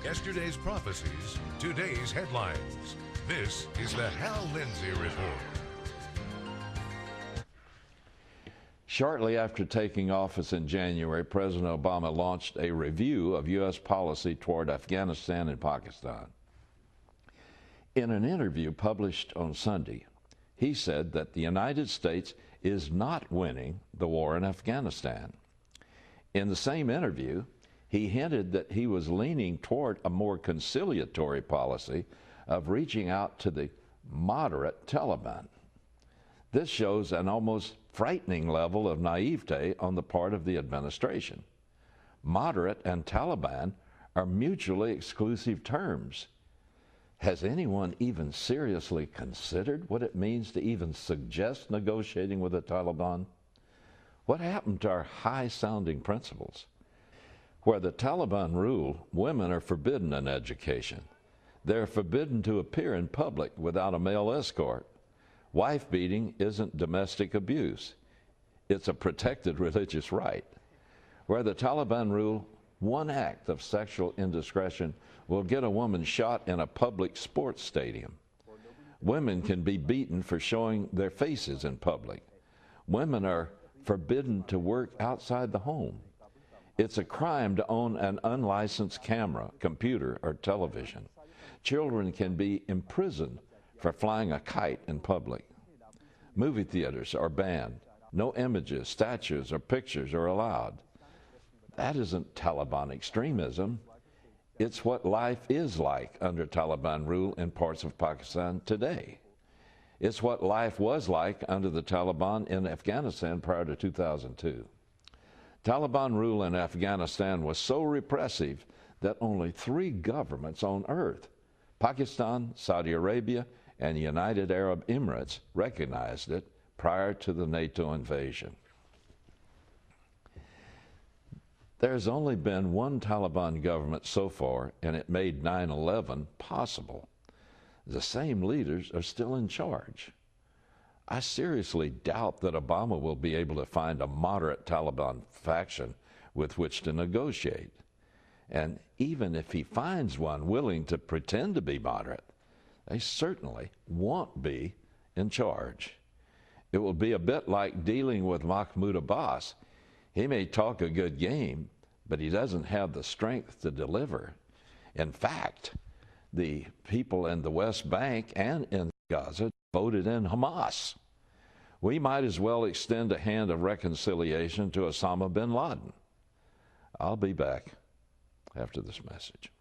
Yesterday's prophecies, today's headlines. This is the Hal Lindsey Report. Shortly after taking office in January, President Obama launched a review of U.S. policy toward Afghanistan and Pakistan. In an interview published on Sunday, he said that the United States is not winning the war in Afghanistan. In the same interview, he hinted that he was leaning toward a more conciliatory policy of reaching out to the moderate Taliban. This shows an almost frightening level of naivete on the part of the administration. Moderate and Taliban are mutually exclusive terms. Has anyone even seriously considered what it means to even suggest negotiating with the Taliban? What happened to our high-sounding principles? Where the Taliban rule, women are forbidden in education. They're forbidden to appear in public without a male escort. Wife beating isn't domestic abuse. It's a protected religious right. Where the Taliban rule, one act of sexual indiscretion will get a woman shot in a public sports stadium. Women can be beaten for showing their faces in public. Women are forbidden to work outside the home. It's a crime to own an unlicensed camera, computer, or television. Children can be imprisoned for flying a kite in public. Movie theaters are banned. No images, statues, or pictures are allowed. That isn't Taliban extremism. It's what life is like under Taliban rule in parts of Pakistan today. It's what life was like under the Taliban in Afghanistan prior to 2002. Taliban rule in Afghanistan was so repressive that only 3 governments on earth, Pakistan, Saudi Arabia, and the United Arab Emirates, recognized it prior to the NATO invasion. There's only been one Taliban government so far, and it made 9/11 possible. The same leaders are still in charge. I seriously doubt that Obama will be able to find a moderate Taliban faction with which to negotiate. And even if he finds one willing to pretend to be moderate, they certainly won't be in charge. It will be a bit like dealing with Mahmoud Abbas. He may talk a good game, but he doesn't have the strength to deliver. In fact, the people in the West Bank and in Gaza voted in Hamas. We might as well extend a hand of reconciliation to Osama bin Laden. I'll be back after this message.